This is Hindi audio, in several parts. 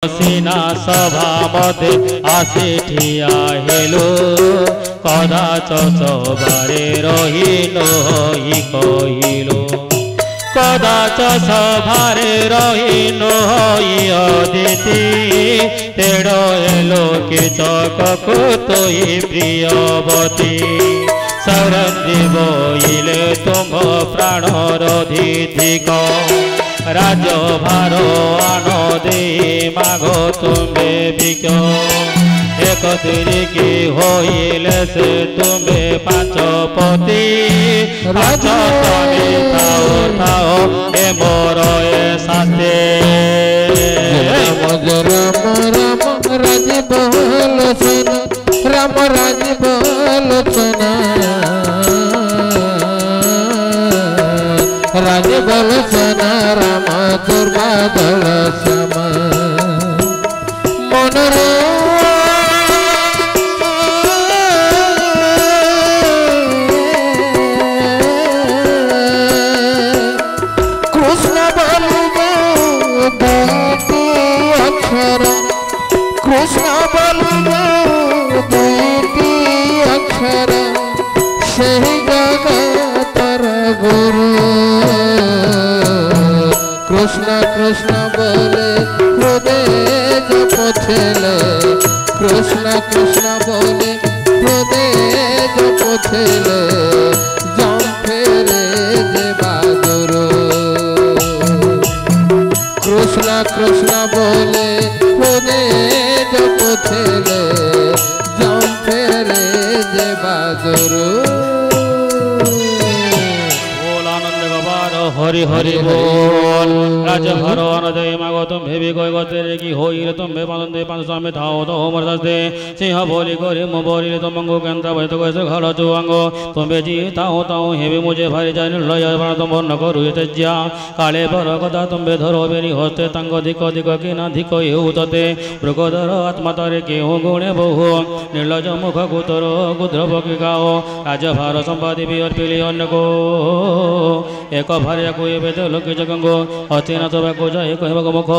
सीना सभा मते आसी ठिया हेलो कदाच सभारे रही नही कहिलो कदाच सभारे रही नही अदिति तेड़ हेलो कि चकु तोई प्रियवती सरंदी बोइले तुम प्राणर धिधिक राजभार आन दे माघ तुम्बे बिक एक तिरिकी होइले से तुम्बे पांच पति पांच स्वामी थाओ थाओ ए मोर ए साथे राम राज बलोचना राज बलोचना राम दुर्बादल सम मनरे कृष्ण बलुगे दुईटी अक्षर कृष्ण बलुगे दुईटी अक्षर सही जगतर गुरु कृष्ण कृष्ण बोले हृदय जपथेले कृष्ण कृष्ण बोले हृदय जपथेले जम्फेरे देवा गुरु कृष्ण कृष्ण बोले हृदय जपथेले जम्फेरे देवा गुरु हरि हरि बोल राजभर अनदय मागो तुम्भे भी कोई गोतेरे की होइले तुम्भे पादंदे पांच स्वामी थाओ तो होमर दस्ते सिंह बोली करे मो बोली तुम मंगो केंद्र भय तो कैसे घर चुआंगो तुम्भे जी ताओ ताओ हेबे मुझे भारी जाय निर्लय बना तुम न करू त्यज्या काले पर कदा तुम्भे धरो बेनी होते तंग धिक धिक कि न धिक हेउ तते मृगधर आत्मा तारे केहु गुणे बहु निर्लज मुख कुतर गुद्र पकी गाओ राजभार संपादी भी अर्पिली अन्य को एक भार्या कोई लोके जगंगो अचेना तबाको जाए कहबाक मुख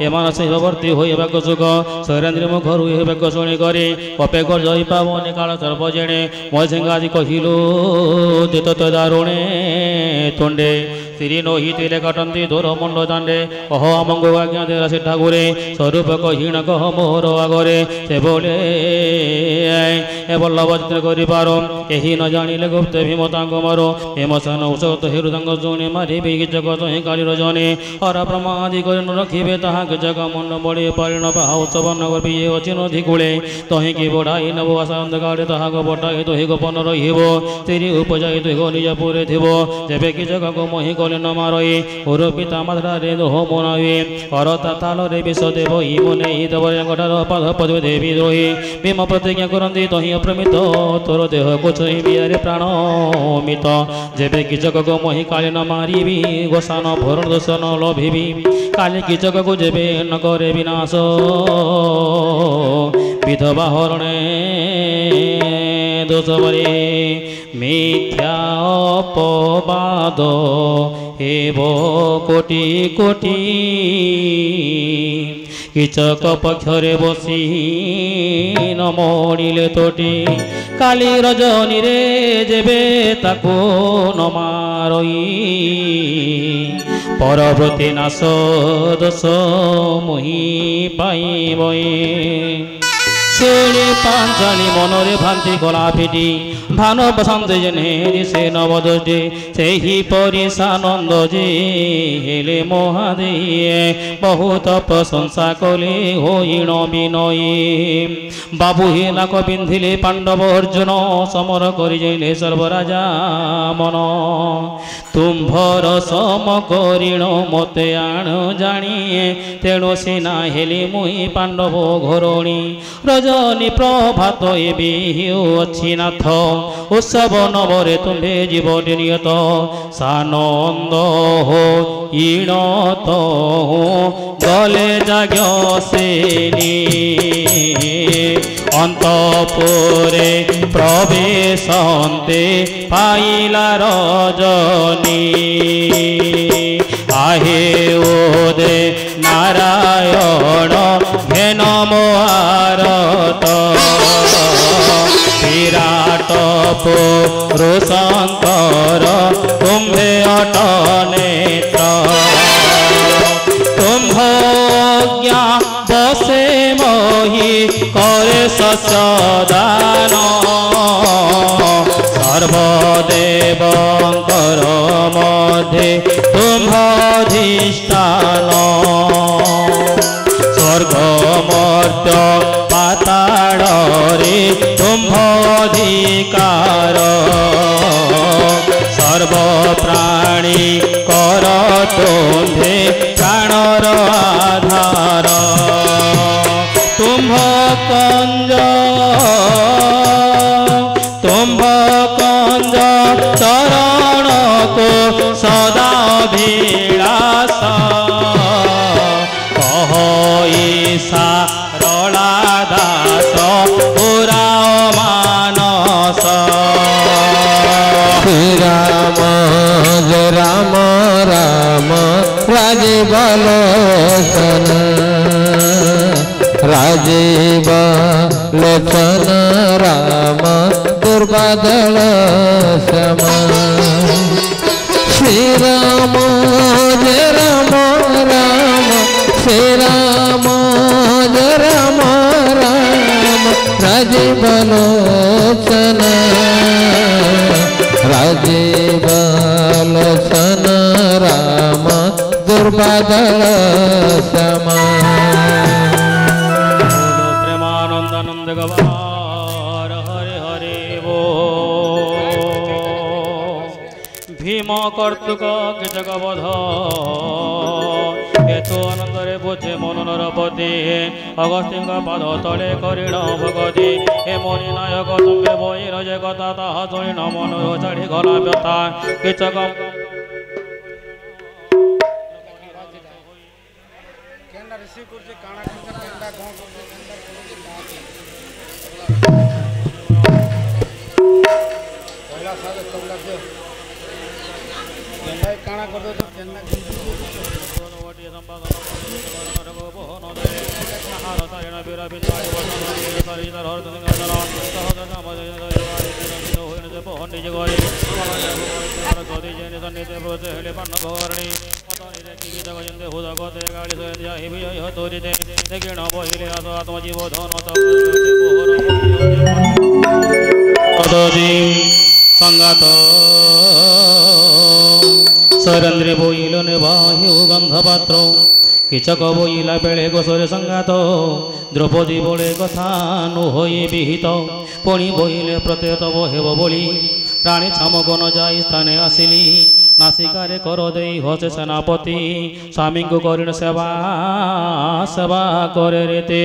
एमान शिववर्ती होई बाक सुख शैरेन्द्र मुख रुहे बाक शुणी करे कपे कर जई पावनी काल सर्प जेणे मयसिंहादि कहिलो दित दारुणे तुंडे श्री नोही तिले कटंती धोर मंड दांडे कह अमंगो आज्ञा दे राशि ठाकुरे स्वरूप कहीण कह मोहर आगरे से बोले ए बल्लभ चित्र करि पारो एही न जानिले गुप्त भीम तांग मारो हेमसन औषध हेरु तांग जोने मारि भी जगत ही काली रजने हर प्रमादि कर न रखिबे ताहा के जग मन बड़े पालन पाउ सवन नगर भी अचिन धिकुले तहि की बढ़ाई नव आशा अंधकार ताहा को बटाई तहि गोपन रहिबो तेरी उपजाई तहि निज पुरे थिबो जेबे की जग को मोहि न मारई और पिता मात्रा रे दोह मोनावे करता ताल रे विष देव इमुने दवर पाद पद देवी द्रोही भीम प्रतिज्ञा करती तहि अप्रमित तोर देह को छई बियारे प्राण मित जेबे की जग को मोहि काली न मारिबी गोसान भरण दोष न लभिबी काली की जग को जेबे न करे विनाश विधवा हरणे दोष बरे मिथ्या अपवाद हेब कोटि कोटि किचक पक्षरे बसी न मणिले तोटी काली रजनी रे जेबे ताको न मारई परवृत्ति नाश दोष मोहि पाइबई शेणी पांचाली मनरे भांति गला फिटी भान बसंत जने से नवदे से ही परिसानंद जे हेले महादेये बहुत प्रशंसा कले होइण विनयी बाबू हे नाक पिंधिले पांडव अर्जुन समर करिले सर्वराजा मन तुम्भर सम करिण मते आण जानिए तेणु सीना हेली मुई पांडव घोरणी रजनी प्रभात एबी अच्छी नाथ उत्सव नवरे तुम्भे जीवन नियत सानंद हो इणत हो गले जाग सेनी अंतपुरे प्रवेशन्ते पाइला रजनी आहे ओदे नारायण पुरुषंकर तुम्भे अट नेत्र तुम्भ ज्ञा बसे मोहि करे सदान सर्वदेवंकर मध्ये तुम्भधिष्ठान स्वर्ग मर्त्य पाताल रे तुम्भधिकार सर्व प्राणी कर तुम्भे प्राणर आधार तुम्भ कंज चरण को सदा अभिलाष कह ईसा रला दास पुरा मानस राम राम राम राजीव लोचन राजीव लोचन राम दुर्बादल श्याम श्री राम जय राम राम श्री राम जय राम राम राजीव लोचन राजीव लोचन राम दुर्बादल श्याम प्रेमानंदानंद गवार हरे हरे वो भीम कर्तुक कीचकवध हेतु आनंदरे बुझे मनोनरपति अगस्त्य पाद तले करीण भगति हे मुनि नायक तुम्बे बहिर जे कथा ताहा शुणी न मन छाड़ी गला व्यथा कीचक संगात सरेन्द्रे बोइल बाह्य गंधपात्र कीचक बोइला बेले गोसरे संगात द्रौपदी बोले कथा नुहई विहित पुणी बोइले प्रत्येत हेब बोली राणी छामक न जाई स्थाने आसिली नासिकारे कर दे हसे सेनापति स्वामी को करिण सेवा सेवा करे रेते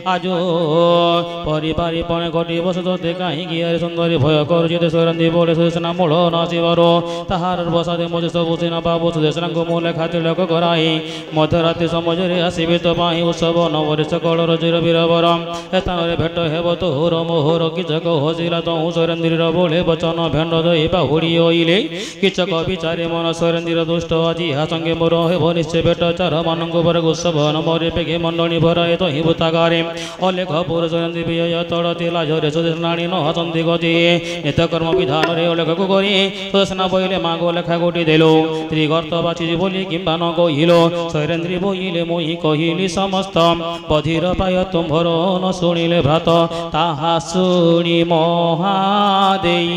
आज परिवारी पणे घटी बसते कहीं सुंदरी भय कर सरेन्द्री बोले सुदेशना मूल नासिबार ताहार बसादे मजे सबु सेना बाबू सुदेशना को मूले खातिर लोक कराई मध्यरात्रि समझे आसबे तो पाही उत्सव नवरे सकल रजर वीरवर स्थान भेट हेब तोहर मोहर कीचक हसिला तहु सरेन्द्रीर बोले वचन भेंड दई बाहुड़ी ओइले कीचक विचारे मन सरेन्द्रीर दुष्ट আজি हा संगे मोर हेब निश्चय भेट चार मानक पर उत्सव नमरे पेगे मंडली भराए तहि भूतागारे अलेख पुर सरेन्द्री विजय तड़ती लाजरे सुदेशनाणी न हसंती गति नित्यकर्म विधान रे अलेख को करी सुदेशना बोइले मागो लेखा गोटी देलो त्रिगर्त बाची बोली किंबा न कहिलो सरेन्द्री बोइले मोहि कहिली समस्त बधिर पाय तुम्भर न शुणिले भ्रात ताहा शुणी महादेई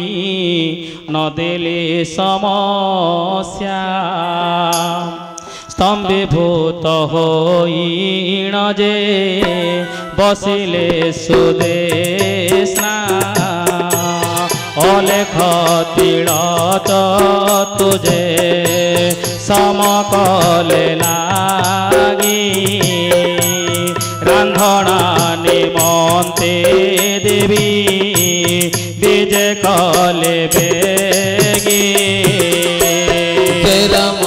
न देले समस्या स्तंभीभूत होइण जे बसिले सुदेशना अलेख तिलत तुझे समकले लागी रांधणा निमंते देवी विजय कले बेगी राम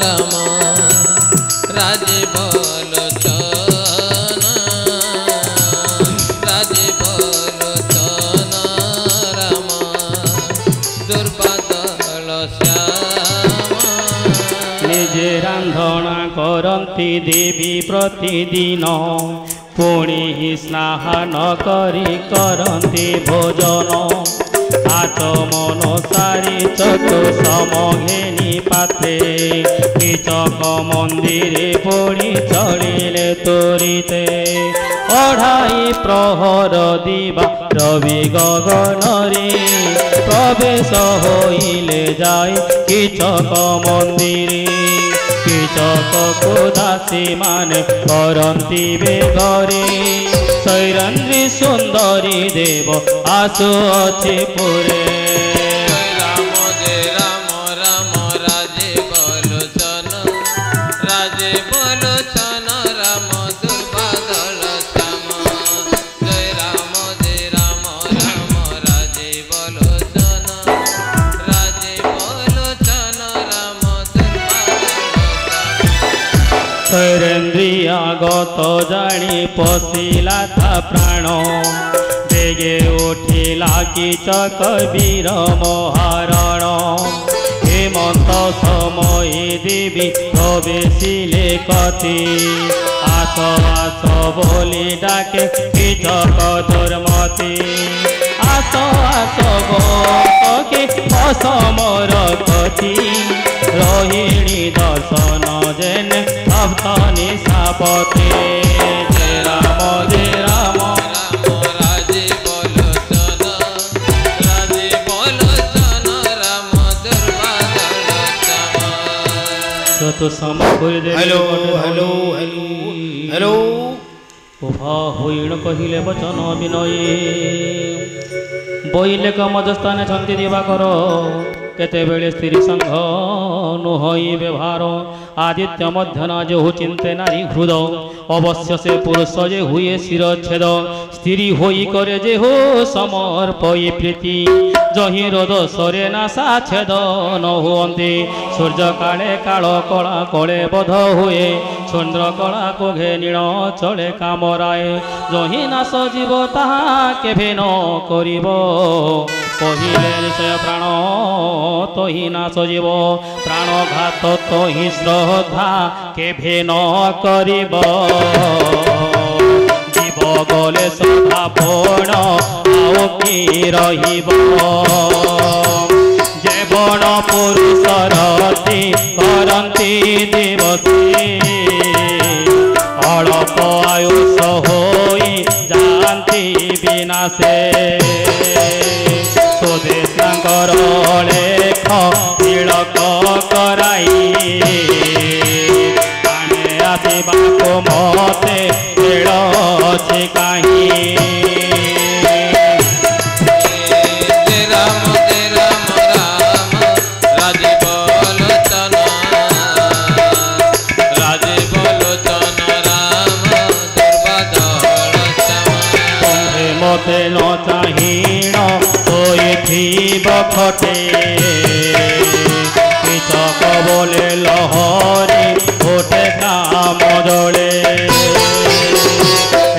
राम राजीव लोचन राजीव लोचन राम दुर्बादल श्याम निजे रांधणा करती देवी प्रतिदिन पुणी स्नान करी करती भोजन आचमन सारी चतु समघेनी पात्रे कीचक मंदिरे पुणी चढ़िले तुरीते अढ़ाई प्रहर दिवा रवि गगनरे प्रवेश होइले जाय कीचक मंदिरे कीचक को दासी माने करती बेगरे शैरंद्री सुंदरी देव आसु अछि पुरे राम जय राम राम राजे बोलोचन राम दुर्बादल श्याम जय राम राम राजे बोलोचन राम दुर्बादल शैरेन्द्रियागत जानी पशिला था प्राण बेगे उठिला कीचक वीर महारण हेमंत समय देवी प्रवेशिले कति आस आस बोली डाके कीचक दुर्मति आस आस गोके असमर कति रोहिणी दर्शन जेन भक्त निशापते जय राम राजे बोलोचन राम दुर्बादल श्याम तो समकुल हेलो हेलो हेलो हेलो उभा होइण कहिले वचन विनये बोइले कमजस्थाने छंती दिवाकर केते बेले स्त्री संघ नुहई व्यवहार आदित्य मध्यन जो चिंते नारी हृद अवश्य से पुरुष जे हुए शिरच्छेद स्त्री होई करे जे हो समर्पयी प्रीति जही रोद सरे नाशा छेद न हुअन्ति सूर्य काले काल कला कले बध हुए चंद्र कला को घे नीण चले कामराए जही नाश जीव ताहा केभे न करिब कहिले निश्चय प्राण तहि नाश जीव प्राणघात तहि श्रद्धा केभे न करिब जीव गले सदापण आउ कि रहिब जे बण पुरुष रति करती दिवसी अल्प आयुष होई जानती विनाशे स्वदेशांकर लेख तिलक कराई आने आसिबाको मते खेल अछि काहीं राम राजे बोलोचन राम दुर्बादल श्याम मते न चाहिण सोईथिब खटे कीचक बोले लहरी उठे काम जले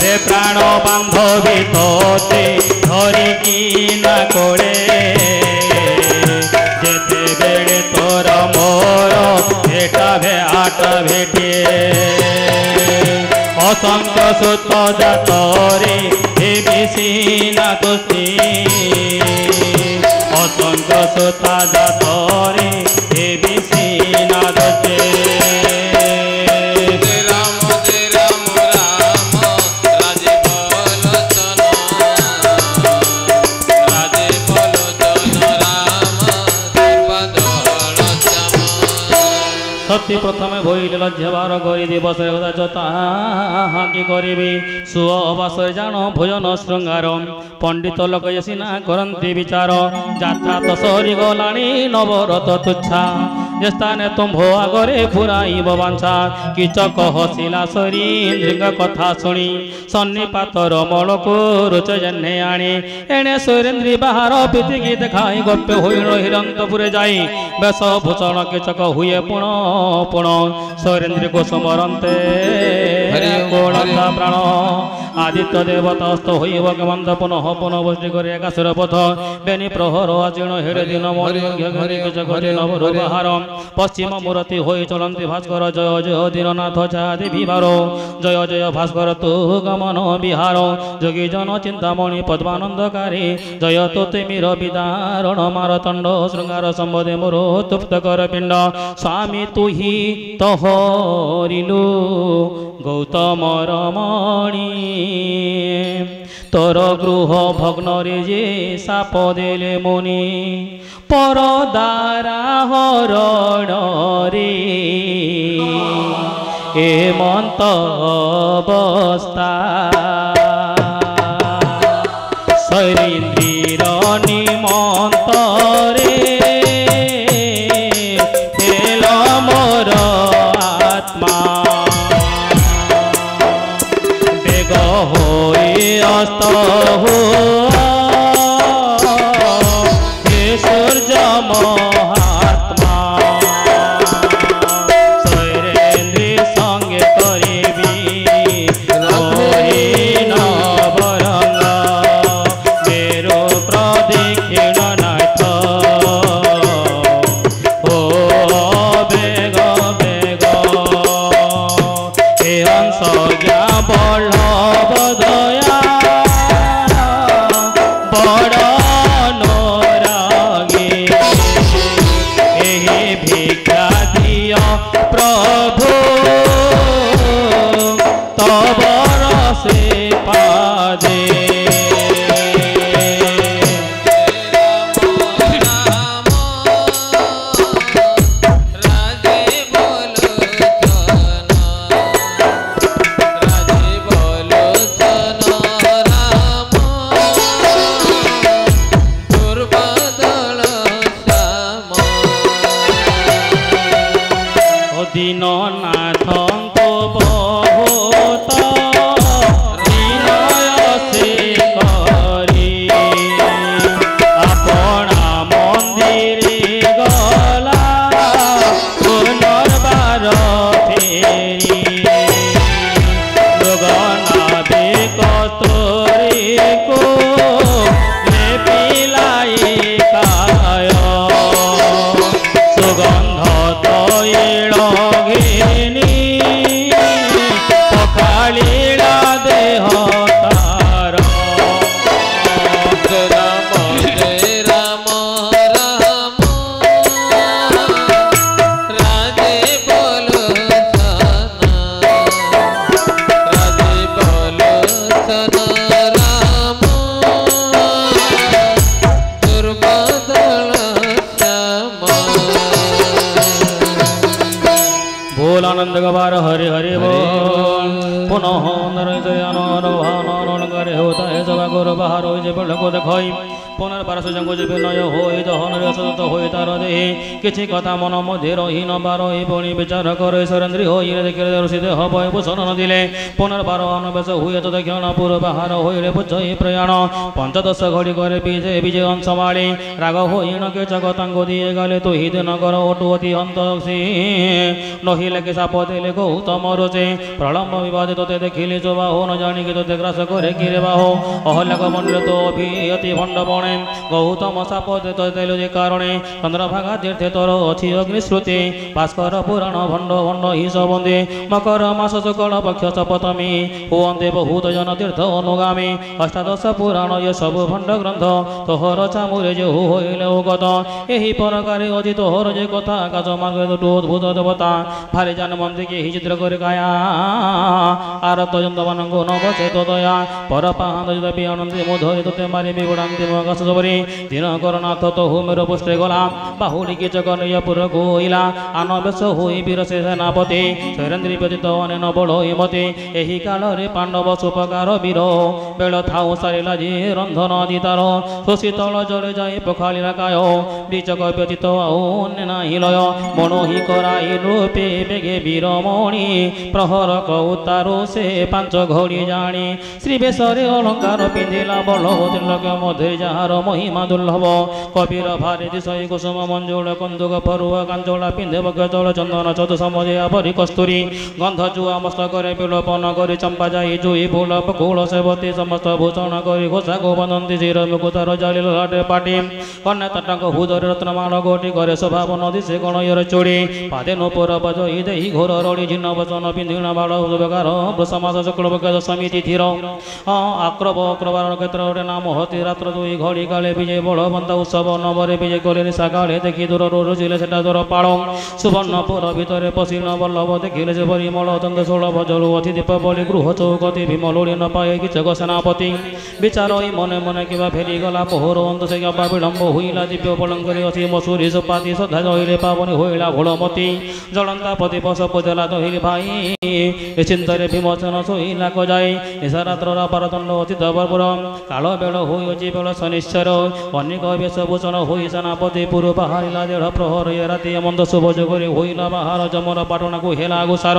रे प्राण बांधवी तोते धरिकी ना कोड़े जेते बेड़े तोर मोर एटा भे आट भेटे असंख्य सुत जातरे हे बिसीना दोषी असंख्य सुता जातरे हे बिसीना दोषी राम राजे बोलोचन राम दुर्बादल श्याम सती प्रथमे भइले लज्जाबार करी दिवस कि करी सुअबास जान भोजन श्रृंगार पंडित लोक सिना करती विचार यात्रा तो सरी गलाणी नवरत तुच्छा जे स्थाने तुम्भ आगरे फुराइब बांछा कीचक हसिला सरी इंद्रिंग कथा शुणी सन्निपातर मलको रुच जेन्हे आणी एणे शैरेन्द्री बाहर पीतिकी देखाई गोप्य होइण हिरंतपुरे जाई वेशभूषण कीचक हुए पुण पुण शैरेन्द्री को स्मरन्ते कोणता प्राण আদিত্য দেবতাস্ত হইব কেমন্ত পুনঃ পুনঃ বৃষ্টি করে একাশের পথ বেনি প্রহর অচীর্ণ হেরে দিন মরি ঘরে নবরূপহার পশ্চিম মূরতি হই চলন্তি ভাস্কর জয় জয় দীননাথ চাঁদি বিভার জয় জয় ভাস্কর তু গমন বিহার যোগী জন চিন্তামণি পদ্মানন্দকারী জয় তো তিমির বিদারণ মারতণ্ড শৃঙ্গার সম্বদে মোর তৃপ্ত কর পিণ্ড স্বামী তুহি তহরিলু গৌতম রমণী তোর গৃহ ভগ্নরে যে সাপ দেলে মুনি পর দ্বারা হরণ রে এ মন্ত অবস্থা শৈলেন্দ্রীর নিমন্তরে হেল মোর আত্মা বেগ হয়ে অস্ত হে সূর্য মহাত্মা শৈলেন্দ্রী সঙ্গে করিবি নবরঙ্গ মেরু প্রদক্ষিণ নাথ ও বেগ বেগ হে হংস জ্ঞা বল্লভ দয়া বড় অনুরাগী ଏହି ଭିକ୍ଷା ଦିଅ ପ୍ରଭୁ ତବର ସେ ପାଦେ দীননাথଙ୍କ ବହୁତ বিনয় ସେ କରି ଆପଣା ମନ୍ଦିରେ ଗଲା ପୁନର୍ବାର ଫେରି ମୃଗନାଭିକ ତୋରିକୁ ଲେପିଲାଇ କାୟ ସୁଗନ୍ଧ ତୈଳ ଘେନି ପଖାଳିଲା ଦେହ ତାର ରାମ ଜୟ ରାମ ରାମ ରାଧେ ବୋଲୋଚନ ରାମ ଦୁର୍ବଦଳ ଶ୍ୟାମ भोलानंद गवार हरे हरे बोल पुनः नरण करे होता है सभा गोर बाहर हो जे को देखई पुनर्बार सुजंग जे विनय होई दहन रसत होई तार देहि किछि कथा मन मध्ये रहि न बारहि पुनि विचार करे सरेन्द्री होई देखिले रसि देह भय भूषण न दिले पुनर्बार अनवेश हुए तो दक्षिण पूर्व बाहर होइले बुझई प्रयाण पंचदश घड़ी करे विजय विजय अंशमाळी राग होई न के जगतांग दिए गले तो हिद नगर ओटु अति हंत नहिले के साप देले गौतम रोचे प्रलम्ब विवादित ते देखिले जो बाहो न जानी के तो ग्रास करे किरे बाहो अहल्यक मंडल तो भी अति भंड बणे गौतम साप देले जे कारणे चंद्रभागा तीर्थे तोर अछि अग्निश्रुति भास्कर पुराण भंड भंड हि सबंदे मकर मास शुक्ल पक्ष सप्तमी हुवन्ते बहुत जन तीर्थ अनुगामी अष्टादश पुराण ये सब भंड ग्रंथ तोहर चामुरे जे होइले उगत एही प्रकारे अति तोहर जे कथा आकाश मार्ग अद्भुत देवता भारी जान मंदिर के ही चित्र करे काया आरत जंत मानंगो नवसे तो दया पर पाहन देवी आनंदे मोधरे तोते मारे बिबड़ांते मगास सबरी दिन करनाथ तो हुमेर पुष्टे गला बाहुली के जगनय पुर गोइला आनवेश होई वीर से सेनापति शैलेन्द्री व्यतीत अनेन बड़ई मते एही काल रे पांडव सुपकार वीर बेल थाउ सारिला जे रंधन दितार सुशीतल जले जाए पखालिला काय बीचक व्यतीत आउ नाही लय मनोहि कराई रूपे बेगे वीरमणि प्रहर कौतारो से पांच घड़ी जानी श्री बेशरे अलंकार पिंधिला बल्लभ तिलक मध्य जहाँ ଯାହାର ମହିମା ଦୁର୍ଲଭ କବିର ଭାରତୀ ଶହୀ କୁସୁମ ମଞ୍ଜୁଳ କନ୍ଦୁକ ପରୁଆ କାଞ୍ଚଳା ପିନ୍ଧେ ବକ୍ଷତଳ ଚନ୍ଦନ ଚତୁସମଜୟା ପରି କସ୍ତୁରୀ ଗନ୍ଧ ଚୁଆ ମସ୍ତକରେ ବିଲୋପନ କରି ଚମ୍ପା ଯାଇ ଜୁଇ ଫୁଲ ପକୁଳ ସେବତୀ ସମସ୍ତ ଭୂଷଣ କରି ଘୋଷାକୁ ବନ୍ଦନ୍ତି ଶିର ମୁକୁତାର ଜାଳି ଲଲାଟେ ପାଟି କନ୍ୟା ତଟଙ୍କ ହୁଦରେ ରତ୍ନମାଳ ଗୋଟି ଘରେ ସ୍ୱଭାବ ନଦୀ ସେ ଗଣୟର ଚୋଡ଼ି ପାଦେ ନୂପୁର ବଜଇ ଦେଇ ଘୋର ରଡ଼ି ଝିନ୍ନ ବଚନ ପିନ୍ଧିଣ ବାଳ ବେକାର ବୃଷମାସ ଶୁକ୍ଳ ପକ୍ଷ ଦଶମୀ ତିଥିର ଆକ୍ରବ ଅକ୍ରବାର କ୍ଷେତ୍ରରେ ନାମ ହତି ରାତ୍ର ଦୁଇ ଘଡ଼ି କାଳେ ବିଜେ ବଳବନ୍ତ ଉତ୍ସବ ନବରେ ବିଜେ କଲେ ନିଶା କାଳେ ଦେଖି ଦୂରରୁ ରୁଚିଲେ ସେଟା ଦୂର ପାଳ ସୁବର୍ଣ୍ଣପୁର ଭିତରେ ପଶିନ ବଲ୍ଲଭ ଦେଖିଲେ ସେ ପରିମଳ ଅତ୍ୟନ୍ତ ଷୋଳଭ ଜଳୁ ଅତି ଦୀପ ବଳି ଗୃହ ଚୌକତି ଭୀମ ଲୋଡ଼ି ନ ପାଏ କିଚକ ସେନାପତି ବିଚାର ମନେ ମନେ କିବା ଫେରିଗଲା ପୋହର ଅନ୍ତ ସେ ଗବା ବିଳମ୍ବ ହୋଇଲା ଦିବ୍ୟ ପଲଙ୍କରେ ଅତି ମସୁରୀ ସୁପାତି ଶ୍ରଦ୍ଧା ଜହିଲେ ପାବନି ହୋଇଲା ଘୋଳମତି ଜଳନ୍ତା ପତି ପଶ ପଦେଲା ଦହିଲି ଭାଇ ଚିନ୍ତାରେ ଭୀମସେନ ଶୋଇଲା କଯାଇ ନିଶାରାତ୍ରର ପାରଦଣ୍ଡ ଅତି ଦବରପୁର କାଳ ବେଳ ହୋଇଅଛି ବେଳ ଶନିଶ୍ଚର ଅନେକ ବେଶଭୂଷଣ ହୋଇ ସେନାପତି ପୁର ବାହାରିଲା ଦେଢ଼ ପ୍ରହର ଏ ରାତି ମନ୍ଦ ଶୁଭ ଯୋଗରେ ହୋଇଲା ବାହାର ଜମର ପାଟଣାକୁ ହେଲା ଆଗୁସାର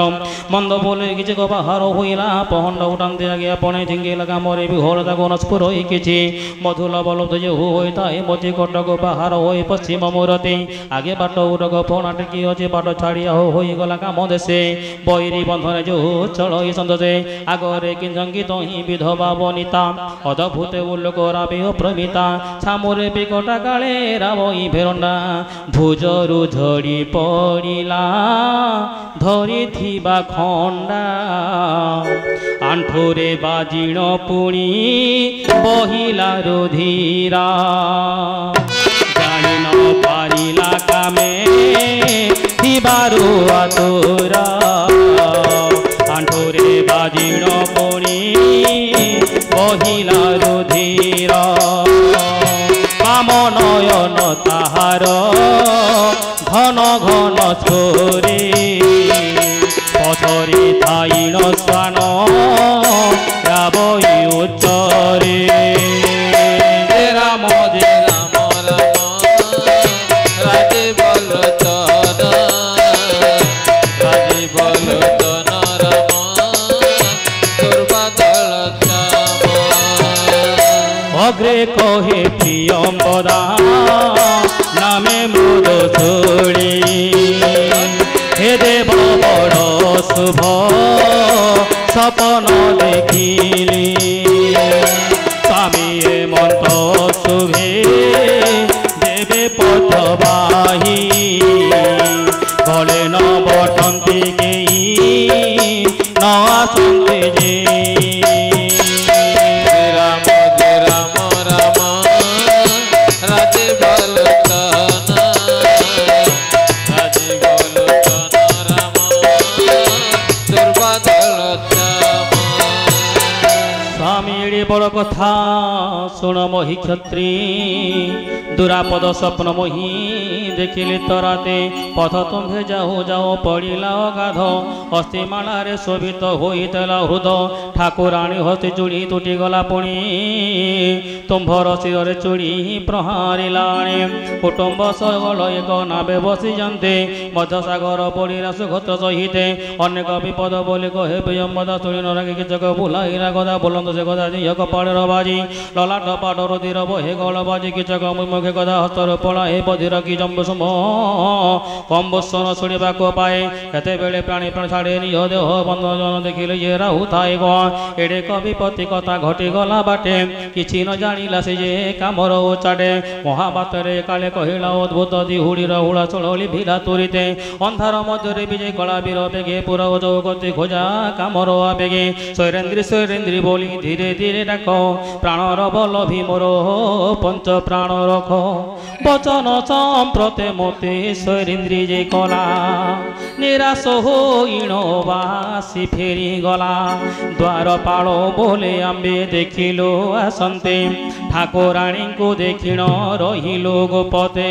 ମନ୍ଦ ବୋଲେ କିଛି ବାହାର ହୋଇଲା ପହଣ୍ଡ ଉଠାନ୍ତି ଆଜ୍ଞା ପଣେ ଝିଙ୍ଗିଲା କାମରେ ବିହୋଳ ତାକୁ ନସ୍ଫୁର ହୋଇ କିଛି ମଧୁଲ ବଲବ୍ଧ ଯେ ହୋଇଥାଏ ମତି କଟକ ବାହାର ହୋଇ ପଶ୍ଚିମ ମୁରତି ଆଗେ ବାଟ ଉରକ ଫଣା ଟେକି ଅଛି ବାଟ ଛାଡ଼ିଆ ହୋଇଗଲା କାମ ଦେଶେ ବୈରୀ ବନ୍ଧରେ ଯୋଉ ଚଳଇ ସନ୍ଦସେ ଆଗରେ କିଂସଙ୍ଗୀତ ହିଁ ବିଧବା ବନିତା ଅଦଭୂତେ ଉଲ୍ଲୋକ ରାବେ ପ୍ରମିତା ଛାମୁରେ ବିକଟା କାଳେ ରାବଇ ଫେରଣ୍ଡା ଭୁଜରୁ ଝଡ଼ି ପଡ଼ିଲା ଧରିଥିବା ଖଣ୍ଡା ଆଣ୍ଠୁରେ ବାଜିଣ ପୁଣି ବହିଲା ରୁଧିରା ଜାଣି ନ ପାରିଲା କାମେ ଥିବାରୁ ଆତୁରା ଆଣ୍ଠୁରେ ବାଜିଣ ପୁଣି ବହିଲା ରୁଧିରା କାମ ନୟନ ତାହାର ଘନ ଘନ ଛୋରେ ପଛରେ ଥାଇଣ ସ୍ୱାନ ରାବଇ ଉଚ୍ଚରେ ରାମ ଯେ ରାମ ରାମ ରାଜେ ବଲୋଚନ ରାମ ଦୁର୍ବାଦଳ ଅଗ୍ରେ କହେ ପ୍ରିୟମ୍ବଦା ନାମେ ମୃଦ ଶୁଳି হে দেব বড় শুভ স্বপন দেখিলি স্বামী মন্ত শুভে দেবে পথবাহী গলে ন বটন্তি কেই ন আসন্তে যে রাম যে রাম রাম রাজে বলোচন রাজে বলোচন রাম দুর্বাদল স্বামী বড় কথা শুণ মহি ক্ষত্রী দুরাপদ স্বপ্ন মহি দেখিলে তরাতে পথ তুম্ভে যাও যাও পড়িলা অগাধ অস্থিমালারে শোভিত হইতলা হৃদ ঠাকুরাণী হস্তে চুড়ি তুটি গলা পুଣି তুম্ভর শিরে চুড়ি প্রহারিলাণী কুটুম্ব সগল এক নাবে বসিযন্তে মধ্যসাগর পড়িলা সুগত সহিতে অনেক বিপদ বলি কহে প্রিয়ম্বদা শুনি নরাগে কিচক ভুলাইলা গদা বলন্ত সে গদা দিয় কপালের বাজি ললাট পাটর তীর বহে গল বাজি কিচক মুখে গদা হস্তর পড়া হে বধির কি জম্ব সুম কম্বসন শুଣିବାକୁ পাଏ କେତେବେଳେ ପ୍ରାଣୀ ପ୍ରାଣ ଛାଡ଼େ ନିଜ ଦେହ ବନ୍ଧନ ଦେଖିଲେ ଇଏ ରାହୁ ଥାଏ ଗ ଏଡ଼େ କବିପତି କଥା ଘଟିଗଲା ବାଟେ କିଛି ନ ଜାଣିଲା ସେ ଯେ କାମର ଚାଡ଼େ ମହାବାତରେ କାଳେ କହିଲା ଅଦ୍ଭୁତ ଦିହୁଡ଼ିର ହୁଳା ଚଳଳି ଭିଲା ତୁରିତେ ଅନ୍ଧାର ମଧ୍ୟରେ ବିଜେ କଳା ବୀର ବେଗେ ପୁର ଚୌକତି ଖୋଜା କାମର ଆବେଗେ ସ୍ୱୈରେନ୍ଦ୍ରୀ ସ୍ୱୈରେନ୍ଦ୍ରୀ ବୋଲି ଧୀରେ ଧୀରେ ଡାକ ପ୍ରାଣର ବଲ ଭୀମର ପଞ୍ଚ ପ୍ରାଣ ରଖ ବଚନ ସମ୍ପ୍ରତେ ମୋତେ ସ୍ୱୈରେନ୍ଦ୍ରୀ ଯେ କଲା ନିରାଶ ହୋଇଣ ବାସି ଫେରି ଗଲା ଦ୍ୱାରପାଳ ବୋଲେ ଆମ୍ବେ ଦେଖିଲୁ ଆସନ୍ତେ ଠାକୁରାଣୀଙ୍କୁ ଦେଖିଣ ରହିଲୁ ଗୋପତେ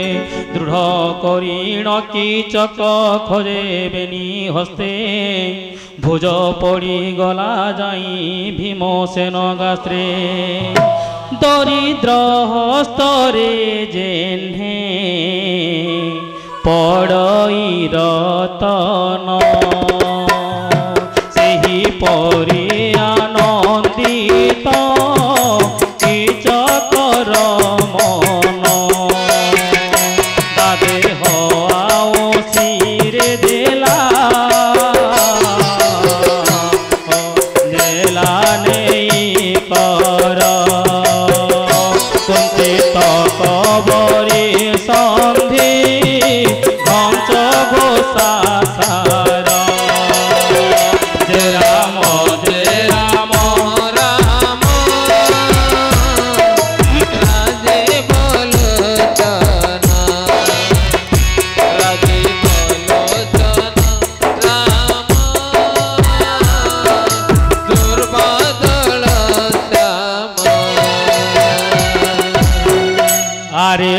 ଦୃଢ଼ କରିଣ କିଚକ ଖୋଜେବେନି ହସ୍ତେ ଭୁଜ ପଡ଼ିଗଲା ଯାଇ ଭୀମସେନ ଗାସ୍ତ୍ରେ ଦରିଦ୍ର ହସ୍ତରେ ଯେହ୍ନେ ପଡ଼ଇ ରତନ ସେହି ପରି ଆନନ୍ଦିତ କିଚକର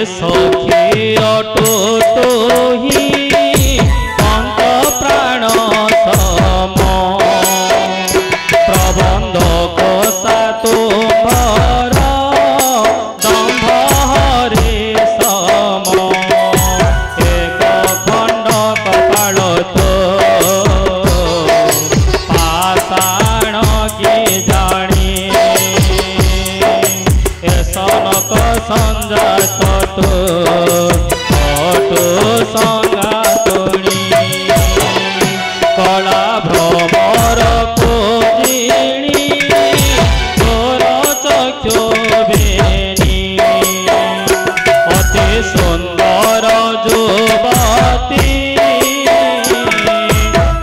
सखी अटो तोही पंच प्राण सम प्रबंध कोसा तुम्हार दम्भ हरे सम एक खंड कपाल तो पाषाण की जानी सनक संजात तो अटो संगातुणी कला भ्रमर कोजिणी तोर चक्षु बेनी अति सुंदर जुवती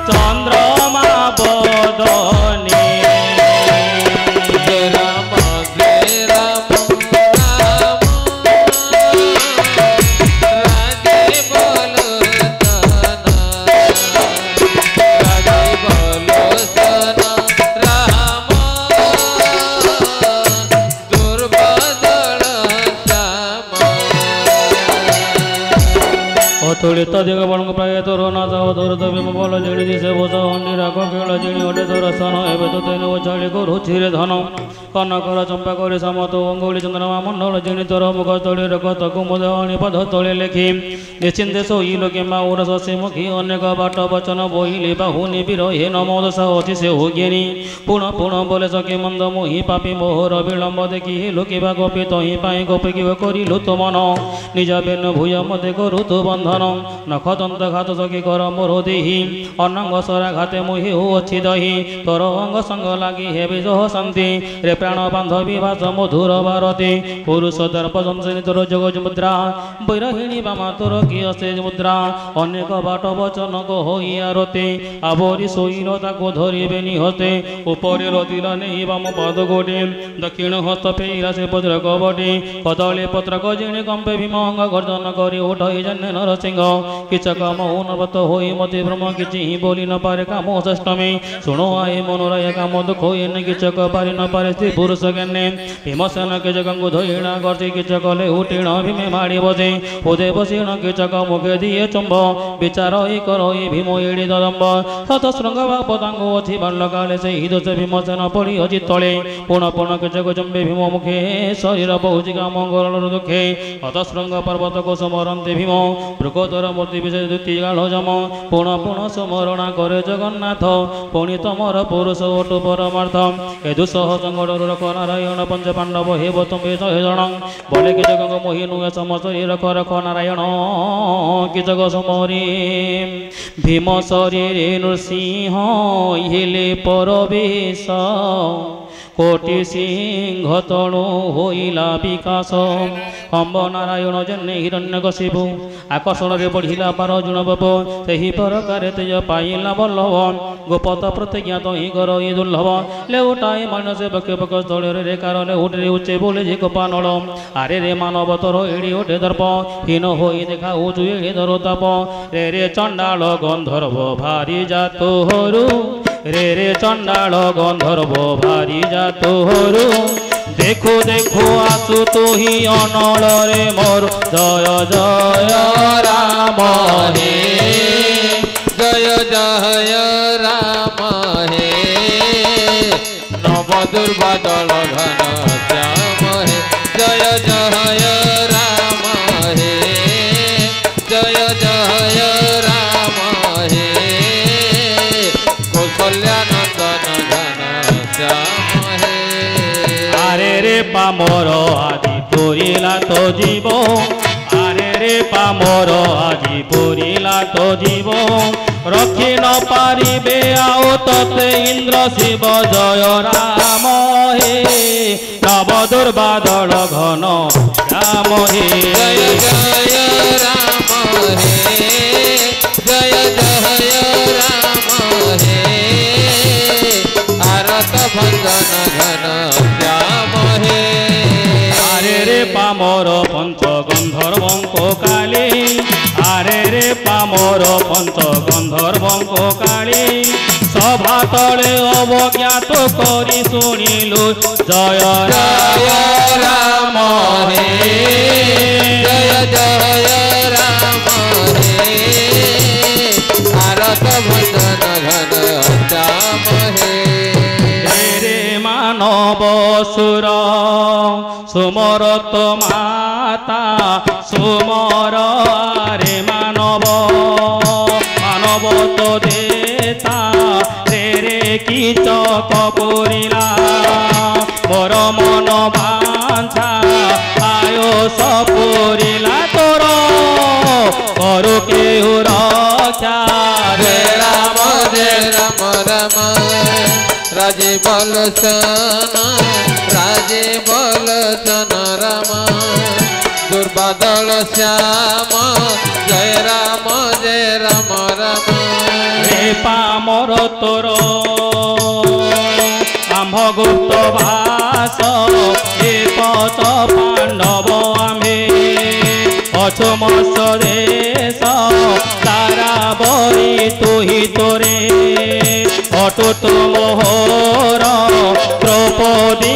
चंद्रमा बदनी राम जय राम तुलित दिग बणक प्राय तोर ना जाओ तोर तबिम बोल जिणी दिशे बोझ अन्य राग केळ जिणी अटे तोर सन एबे तो तेन ओछाड़ी करू छिरे धन कनकर चंपा करे समतो अंगुली चंद्रमा मंडल जिणी तोर मुख तळे रखत कुमुद अणि पद तळे लेखी निश्चिंते सोई लोके मा उर ससे मुखी अनेक बाट वचन बोइले बाहुनि बिरहे नमो दशा अति से हो ज्ञानी पुण पुण बोले सके मंद मोहि पापी मोहर विलंब देखी लोके बा गोपी तहि पाई गोपी कि करिलु तो मन निज बेन भूय मते करू तो बंधन नख दंत घात सखी कर मोर देही अनंग सरा घाते मोहि हो अच्छी दही तोर अंग संग लागी हे विजह शांति रे प्राण बांधवी भाष मधुर भारती पुरुष दर्प संसनी तोर जगज मुद्रा बैरहिणी बामा तोर कि असेज मुद्रा अनेक बाट वचन कहि आरती आवरी सोईर ताको धरिबेनि हस्ते उपरे रतिल नेहि बाम पद गोटे दक्षिण हस्त फेरा से वज्र कबटी कदली पत्र गजिणी कंपे भीम अंग गर्जन करी उठई जन्य नरसिंह किचक मौनव्रत होई मते ब्रह्म किछि बोली न पारे काम षष्टमी सुनो आए मनोरय काम दुख एने किचक पारि न पारे स्त्री पुरुष ज्ञाने भीमसेन किचकंगु धोइणा गर्ति किचक ले उटीण भीमे माड़ी बजे उदे बसीण किचक मुखे दिए चुंब विचार करई भीम एड़ी ददम्ब सत श्रृंग पदांगो अछि बाल्य काले से दोष भीमसेन पड़ी अजि तले पुण पुण किचक चुंबे भीम मुखे शरीर बहुजी काम मंगल दुखे हत श्रृंग पर्वत को समरन्ते भीम मृगोदर मूर्ति विषय द्वितीय गाढ़ जम पुण पुण स्मरणा करे जगन्नाथ पुणी तमर पुरुष ओटु परमार्थ ए दुसह संगड़ रख नारायण पंच पांडव हेब तुम्हें 100 जन बोले कि जग मोहि नुए समशरी रख रख नारायण कि जग समरी भीम शरीर नृसिंह हेले परवेश कोटि सिंह तणु होइला विकास कंब नारायण जन्ने हिरण्यकशिपु आकर्षण रे बढ़िला 12 जुण बप सही प्रकार तेज पाइला बल्लभ गोपत प्रतिज्ञा तहि कर दुर्लभ लेउटाए मन से बके बक स्थल रे कार ले उठे उच्चे बोले जे गोपानल आरे रे मानव तर एड़ी उठे दर्प हीन होई देखा उचु एड़ी धरो ताप रे रे चंडाल गंधर्व भारी जातो हरु रे रे चंडाल गंधर्व भारी जातो हरु देखो देखो आसु तो ही अनल रे मोर जय जय राम हे जय जय राम हे नव दुर्बादल घन श्याम हे जय जय राम हे जय जय राम हे कौशल्यानंदन घन श्याम हे आरे रे पामर आदि पुरिला तो जीव आरे रे पामर आदि पुरिला तो जीव रखी न पारिबे आओ तते इंद्र शिव जय राम हे नव दुर्बादल घन श्याम हे जय जय राम हे जय जय राम हे आरत भंजन घन श्याम हे आरे रे पामर पंच गंधर्वं को काली आरे रे पामर पंच गंधर्वं को काली सभा तले अवज्ञात करी शुणिलु जय जय राम हे जय जय राम हे भारत भजन घन श्याम हे रे मानव सुर सुमरत माता सुमर रे मानव मानव तो देता रे कीचक पुरिला मोर मन बांछा आयुष पुरिला तोर करु केहु रक्षा रे राम राम राजीवल सन राम दुर्बादल श्याम जय राम राम हे पामर तोर आम्भ गुप्त भाष हे पच पांडव आम्भे अछुमस देश तारा बरी तुही तोरे अटुट मोहर द्रौपदी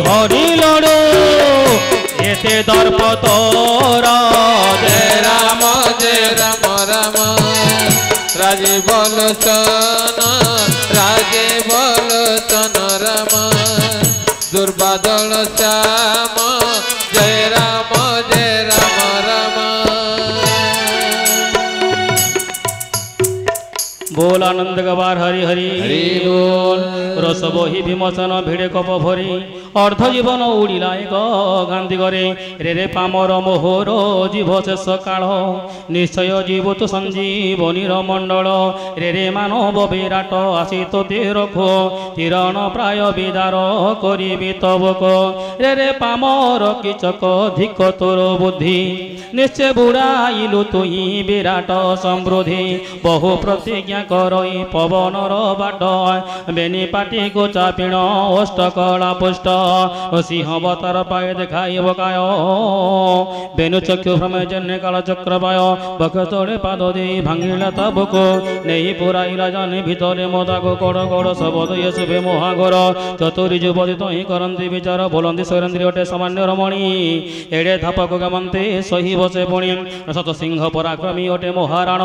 हरि लड़ो एते दर्प तोर जय राम राम राजीवल सन राम दुर्बादल श्याम जय राम राम बोल आनंद गवार हरि हरि हरि बोल रस बही विमोचन भिड़े कप भरी अर्ध जीवन उड़िला एक गांधी गरे रे रे पामर मोहर जीव शेष काल निश्चय जीव तो संजीवनीर मंडल रे रे मानव विराट आसी तो रखो तीरण प्राय विदार करी तबक रे रे पामर किचक धिक तोर बुद्धि निश्चय बुड़ाइलु तुही विराट समृद्धि बहु प्रतिज्ञा करई पवनर बाट बेनी पाटी को चापिण अष्ट कला पुष्ट सिंहवतार पाए देखाई बकाय बेनु चक्षु भ्रमे जन्य काल चक्र पाय बक तले पाद दे भांगिला तबक नहीं पुराइला जाने भितरे मदाको कड़ कड़ शबद ये शुभे महाघर चतुरी युवती तो ही करती विचार बोलती शैलेन्द्री अटे सामान्य रमणी एड़े धापक गमंते सही बसे पुणी सत सिंह पराक्रमी अटे महाराण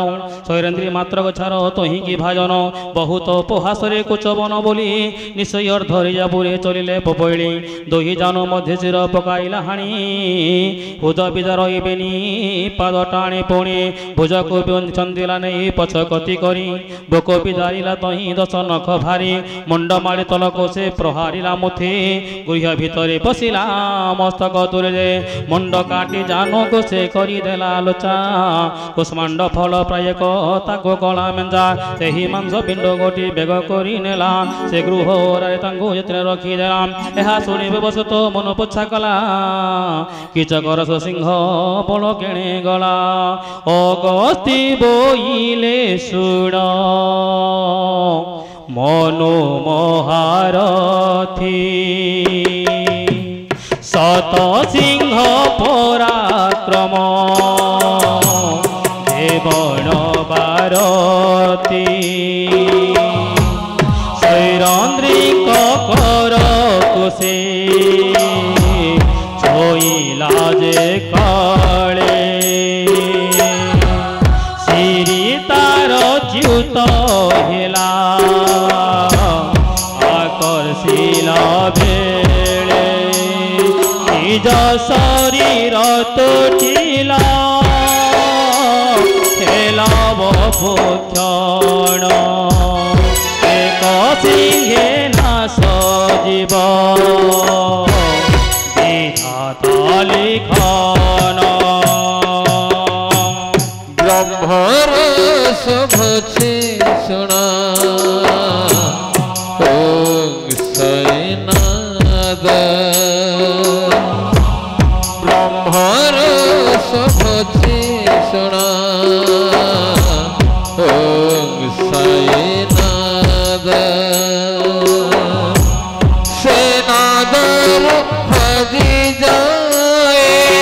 शैलेन्द्री मात्र छार तो ही की भाजन बहुत उपहासरे कुचबन बोली निश्चय अर्धरिया बुरे चलिले पपैली दोही जानु मध्य चिर पकाइला हाणी उद बिदा रही पाद टाणी पुणी भुजको चंदिला नहीं पछ कति करी बोक बिदारिला तही दश नख भारी मुंड माड़ी तलको से प्रहारिला मुथि गृह भितरे पशिला मस्तक तुरे मुंड काटी जानु को से करदेला लोचा कुष्मांड फल प्राय ताको कला मेंजा सेही मांस पिंड गोटी बेग करी नेला से गृह जतने रखीदेला यह शुणी व्यवस्थित मन पोछा कला किचकर सिंह बल केणे गला अगस्ती बोइले सुण मनो महारथी सत सिंह पराक्रम देवण बारती शैलेन्द्री कर कुशे छोइला जे काले श्री तार च्युत हेला आकर्षिला बेले निज शरीर तुटिला हेला बभूक्षण एक सिंहे नाश जीव विधाता लिखन ब्रह्मर शुभचे सुना सैनाद ब्रह्मर शुभचे सुना सैनाद सेनाद हरि जाए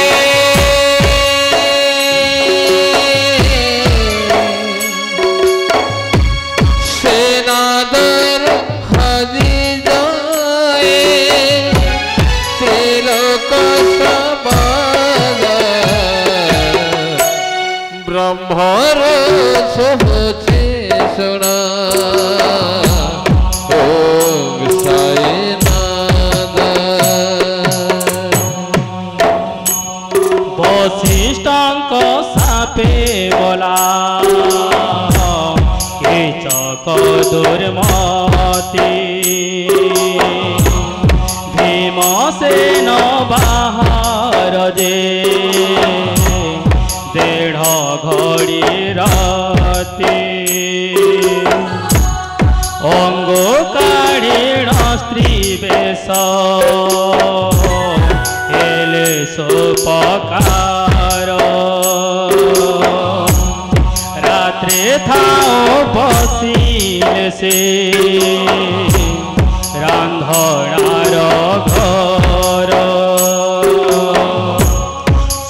ব্রহ্মর সহজে শোনা ওম সাইনাথ বশিষ্ঠଙ୍କ সাপে বলা কীচক দুর্মতি ভীমসেন বাহার যে দেঢ় ঘড়ি রাতি অঙ্গ কাঢ়িণ স্ত্রী বেশ এলে সোপকার রাত্রে থাও বসিলে সে রান্ধনার ঘর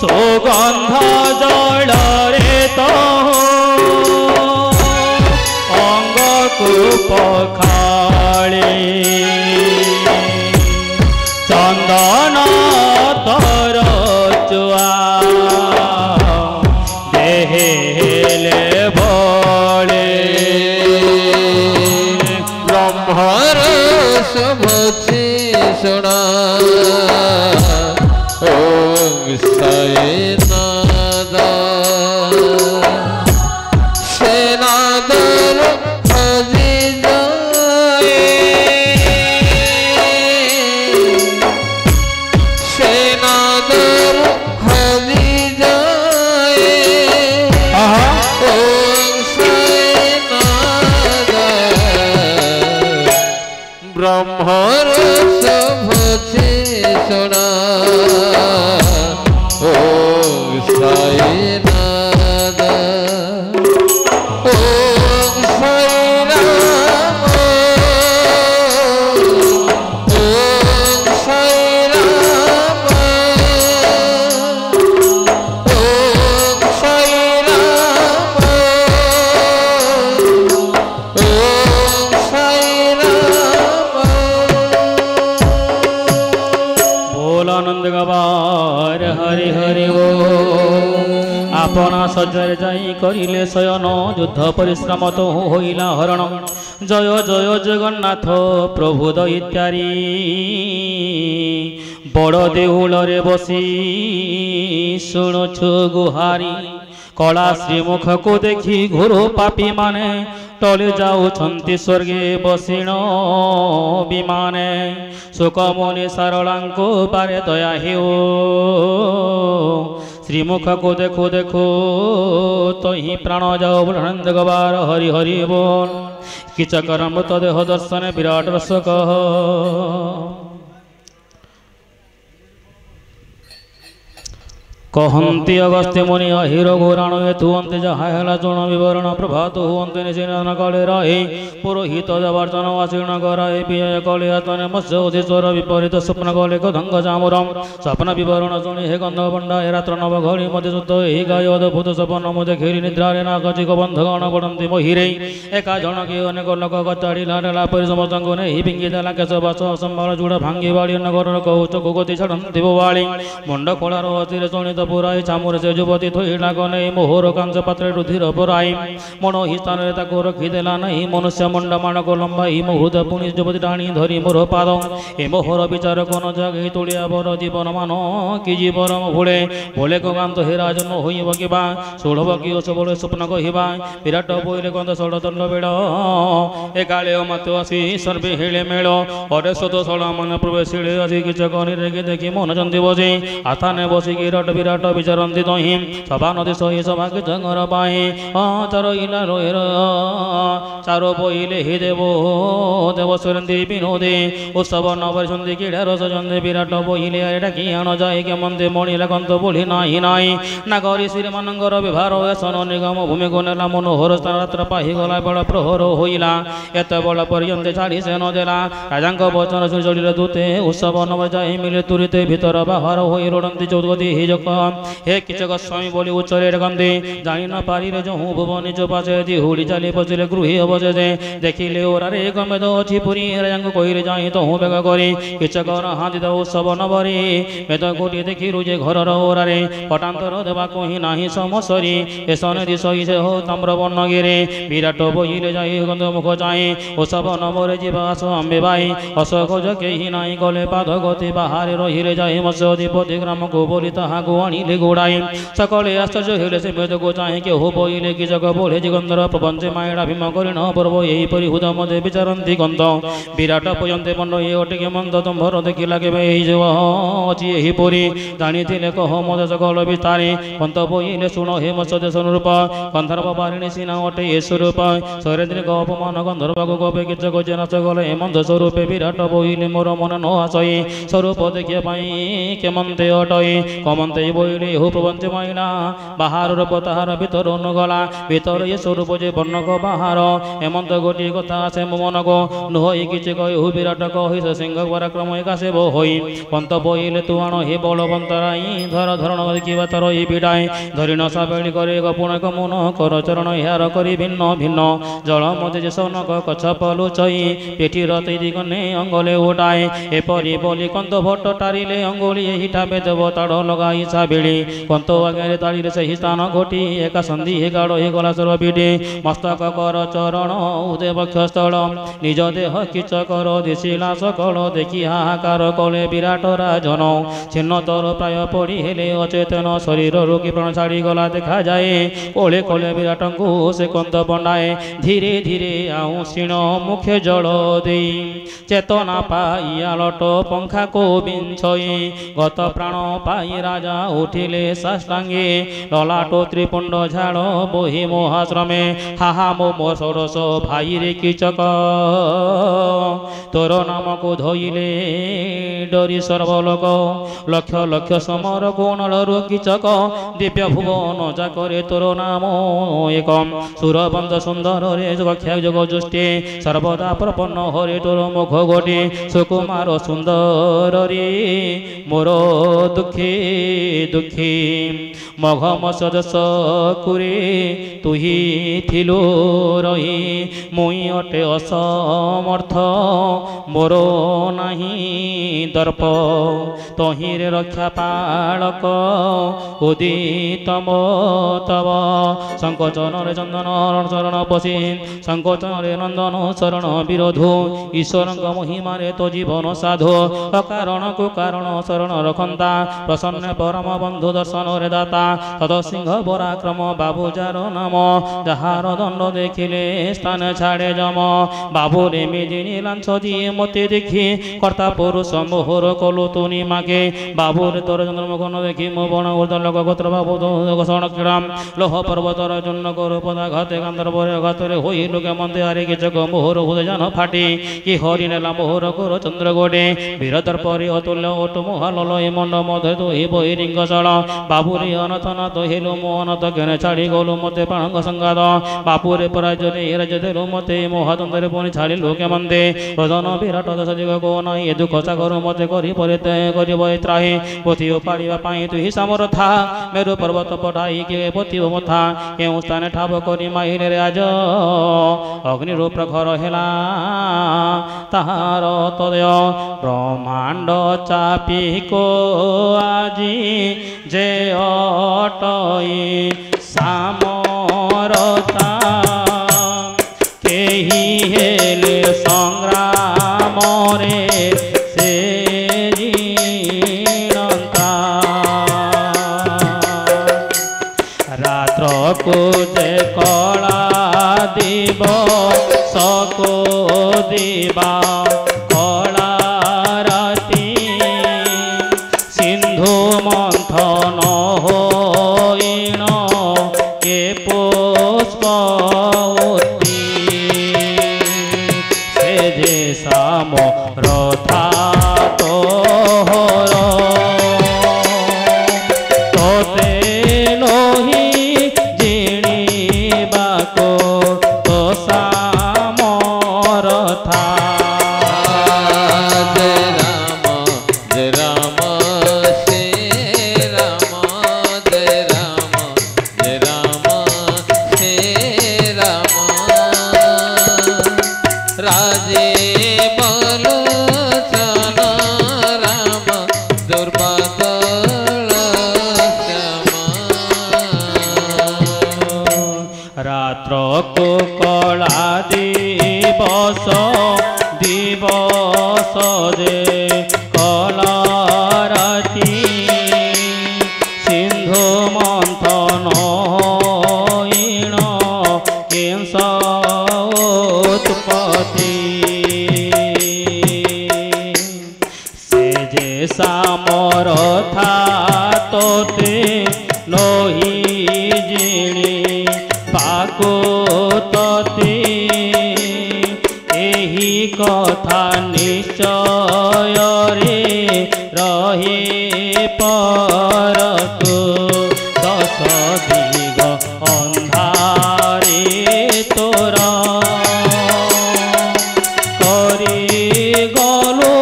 সুগন্ধ জଳରେ তো অঙ্গকু পখালে চন্দন তর চুয়া দেহেলে বলে ব্রহ্মর সভছে শোনা ওম সাইনাথ সেনাদর খোঁজে যায় সেনাদর খোঁজে যায় ওম সাইনাথ ব্রহ্মর সভছে শোনা ওম সাইনাথ ওম সাইরাম ওম সাইরাম ওম সাইরাম ওম সাইরাম बोलानंद गवार हरि हरि ओ আপনা সজ্জারে যাই করিলে শয়ন যুদ্ধ পরিশ্রম তো হইলা হরণ জয় জয় জগন্নাথ প্রভু দৈত্যারি বড় দেউলরে বসি শুণুছু গুহারি কলা শ্রীমুখକୁ দেখি ঘোর পাপী মানে টলে যাଉଛନ୍ତି ସ୍ୱର୍ଗେ ବସିଣ ବିମାନେ ଶୋକମୁନି ସାରଳାଙ୍କୁ ପାରେ ଦୟା ହେଉ ଶ୍ରୀମୁଖକୁ ଦେଖୁ ଦେଖୁ ତହିଁ ପ୍ରାଣ ଯାଉ ବ୍ରହ୍ମାନନ୍ଦ ଗବାର ହରି ହରି ବୋଲ କିଚକର ମୃତ ଦେହ ଦର୍ଶନ ବିରାଟ ରସକ कहन्ति अगस्त्य मुनि अहिर घोराण हेतुअन्ते जहा हेला चूर्ण विवरण प्रभात हुअन्ते निशिन काले रहे पुरोहित देवार्चन आसीर्ण कराए पिय कले आतने मत्स्य उदीश्वर विपरीत स्वप्न कले कदंग चामुरम स्वप्न विवरण शुणी हे गंध पंडा हे रात्र नव घड़ी मध्य शुद्ध हे गाय अद्भुत सपन मुझे घेरी निद्रारे नाकचिक बंधगण पड़ती बहिरे एका जनके अनेक लोक कचाड़ी लाला परि समस्त नहीं पिंगी देला केश बास संभाल जुड़ा भांगी बाड़ी नगर कौच गति छड़ती बोवाड़ी मुंड खोलार अचिरे शुणी पुराई चामुर से युवती थोड़ा गने मोहर कांच पात्र रुधिर पुराई मन ही स्थान रखीदेला नहीं मनुष्य मुंड मानक लंबाई मुहूर्त पुणी युवती टाणी धरी मोर पाद ए मोहर विचार कौन जगे तुलिया बर जीवन मान कि जीवन भूले भोले कांत हे राजन होइब किबा षोलभ कि सबले स्वप्न कहवा विराट बोले कंद षोलदंड बेड़ ए काले मत आसी सर्वे हेले मेल अरे सत षोल मन प्रवेशिले आसी किच कनी देखी मन चंदी बजे आस्थाने बसिकी रट विराट विचरती तही सभा नदी सही सभा के जंगर पाए चार इला रोएर चारो पहिले हे देव देव सुरंदी विनोदे उत्सव नवरसंदी क्रीड़ा रस चंदे विराट पहिले डाकी आण जाए के मंदे मणिला कंत बोली नाही नाही नागरी श्री मानंगर व्यवहार सन निगम भूमि को नेला मनोहर स्थान रात्र पाही गला बड़ प्रहर होइला एत बड़ पर्यंत छाड़ी से न देला राजांक वचन सुचड़ीर दूते उत्सव नव जाए मिले तुरिते भीतर बाहर होई रोडंती चौदगति हे जक हे किचक स्वामी बोली उच्चरे कांदे जानी न पारी रे जो भुवन जो पाचे दी हुड़ी चाली पचिले गृही अवशेषे देखिले ओरारे गमेद अछि पुरी रंग कहिरे जाई तो हूँ बेग करी किचक हाथी दो उत्सव नबरी मेद गोटी देखी रुजे घरर ओरारे पटांतर देवा कही नाही समसरी एसन दिश इसे हो ताम्र वर्णगिरे विराट बहिले जाई गंध मुख जाई उत्सव नबरे जीवा आस आम्बे बाई अशोक केही नाही गले पाद गति बाहारे रहिले जाई मत्स्यधिपति ग्राम को बोली ताहाको आनिले गोड़ाई सकले आश्चर्य हेले से मेद को चाहे के हो बोले कि जग बोले जिगंधर प्रपंच मायड़ा भीम करी न पर्व यही परि हुद मदे विचारती गंध विराट पयंते मंड ये अटिके मंद तुम्भर देखी लगे जो अच्छी यही पुरी जानी कह मद सकल विस्तारे पंत बोले शुण हे मत्स्य स्वरूप गंधर्व पारिणी सीना अटे ये स्वरूप शरेन्द्र अपमान गंधर्व को गपे कि जग नाच गले मंद स्वरूपे विराट बोले मोर मन न आसई स्वरूप देखिया केमंते अटई कमंते बोले हो प्रपंच माइना बाहर रूप ताहार भीतर गला भीतर ये स्वरूप जे वर्णक बाहर हेमंत गोटी कथा से मन को नुहई किछि कहु विराट कहि सिंह पराक्रम एकासे होई पंत बोले तु आण हे बलवंतराई धर धरण देखिबा तर ई बिडाई धरि न साबेली करे गपुण कमुन कर चरण यार करी भिन्न भिन्न जल मते जे सनक कछ पलुचई पेटी रति दिगने अंगले उठाए एपरि बोली कंद भट्ट टारिले अंगुली हिटा बेदब ताड़ लगाई साबेली पंत आगे ताड़ी सही स्थान घटी एका संधि हे गाढ़ हे गला सर्व विडे मस्तक कर चरण उदे वक्षस्थल निज देह किच कर दिशिला सकल देखी हाहाकार कले विराट राजन छिन्न तर प्राय पड़ी हेले अचेतन शरीर रोगी प्राण छाड़ी गला देखा जाए कोले कोले विराट को से कंद बंडाए धीरे धीरे आऊँ क्षीण मुखे जल दे चेतना पाई आलट पंखा को बिछई गत प्राण पाई राजा उठिले साष्टांगे ललाटो त्रिपुंड झाड़ बोहि मोहाश्रमे हाहा मो सरस भाई रे किचक तोर नाम को धोइले डरी सर्वलोक लक्ष लक्ष समर कोणल किचक दिव्य भुवन जाकरे तोर नाम एक सुरबंध सुंदर रे जगख्या जग जुष्टे सर्वदा प्रपन्न हरे तोर मुख गोटे सुकुमार सुंदर रे मोर दुखे दुखी मघम सदस कुरे तुही थिलो रही मुई अटे असमर्थ मोर नाही दर्प तहिरे रक्षा पालक उदितम तव संकोचन रे चंदन शरण पशी संकोचन रे नंदन शरण विरोधु ईश्वर महिमा रे तो जीवन साधु अकारण को कारण शरण रखंता प्रसन्न परम बंधु दर्शन रे दाता तद सिंह पराक्रम बाबू जार नाम जहार दंड देखिले स्थान छाड़े जम बाबू रे मेजिनी लांछ दिए मते देखी कर्ता पुरुष मोहर कलु तुनी मागे बाबू रे तोर चंद्रमुख न देखी मो बण ऊर्ध लोक गोत्र बाबू घोषण क्रीड़ाम लोह पर्वतर जन्न कर पदा घाते गंधर्व घातरे होई लोके मंदे आरे कि जग मोहर हुदे जान फाटी कि हरि नेला मोहर कर चंद्र गोडे वीर दर्परे अतुल्य ओट मोहाल ए मंड मधे तो हे बहिरिंग शळ बाबू रे अनथना तो हेलो मो अनथ केने छाड़ी गलु मते पाणंग संगाद बापू रे पराजय रे राज देलु मते मोहादंदरे पुनि छाड़ी लोके मंदे प्रधान विराट दश जग को नाई ए दुख सागर मते करी परिते करिब त्राही पोथि उपाड़िबा पाई तुहि समर्था मेरु पर्वत पठाई के पोथि मथा केउ स्थान ठाब करी माइले रे आज अग्नि रूप प्रखर हेला ताहार तदय ब्रह्मांड चापी को आजी जे अटई सामरता केही हेले संग्राम रे से जीणता रात्र को जे कला दिब सको दिबा कला राती सिंधु मंथन होइण के पुष्पवती से जे साम रथा तोहर तोते लोही जिणीबाको तो सा যে কলারাতি সিন্ধু মন্থন হইণ কিংস উৎপত্তি সে যে সামরথা তোতে নহি জিণি পাকুততি ଏହି କଥା ନିଶ୍ଚୟରେ ରହି ପରକୁ ଦଶ ଦିଗ ଅନ୍ଧାରେ ତୋର କରିଗଲୁ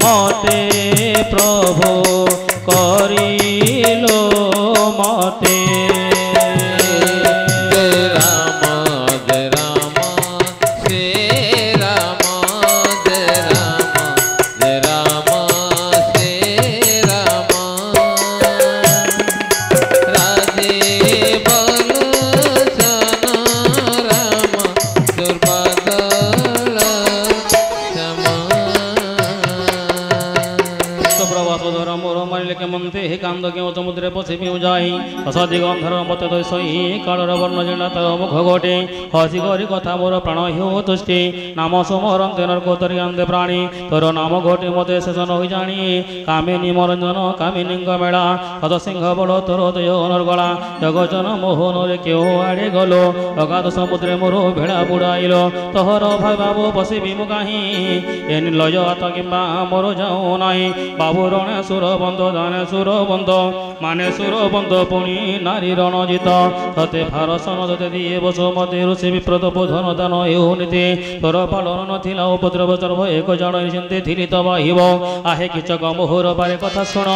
ମତେ ପ୍ରଭୁ କରିଲୁ ମତେ সমুদ্রে পশিবি যাই অসাধি গন্ধর মতে দৈসই কালর বর্ণ জিলা তার মুখ ঘটে হসি করি কথা মোর প্রাণ হিউ তুষ্টি নাম সুমরন্তে নরকোতরি আন্দে প্রাণী তোর নাম ঘটে মতে শেষন হই জানি কামিনী মরঞ্জন কামিনীঙ্গ মেলা হত সিংহ বল তোর দয় নরগলা জগজন মোহনরে কেউ আড়ে গল অগাধ সমুদ্রে মোর ভেড়া বুড়াইল তোহর ভাই বাবু পশিবি মু কাহি এ নির্লজ আত কিংবা মোর যাও নাই বাবু রণে সুর বন্ধ দানে সুর বন্ধ মানে সুর বন্ধ পুনি নারী রণজিত ততে ফারসন ততে দিয়ে বস মতে ঋষি বিপ্রত বোধন দান এও নীতি তোর পালন নথিলা উপদ্রব সর্ব এক জাণ চিন্তে থিলি তো বাহিব আহে কিচক মোহর পারে কথা শুণ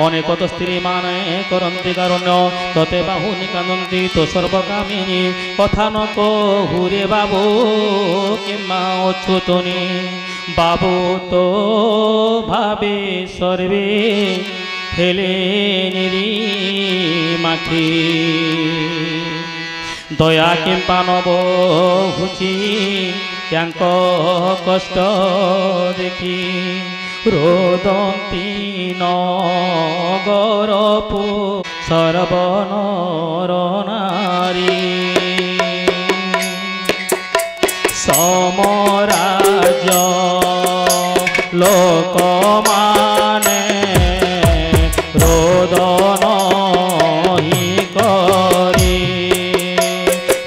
অনেক তো স্ত্রী মানে করন্তি কারণ্য ততে বাহুনি কান্দন্তি তো সর্বকামিনী কথা ন কহুরে বাবু কিংবা অচ্যুতনি বাবু তো ভাবে সর্বে হেলে নিরি মাখি দয়া কিম্পা নব হুচি য়াঙ্ক কষ্ট দেখি রোদন্তি নগরপু সর্বনর নারী সমরাজ ଲୋକମାନେ ରୋଦନ ହିଁ କରି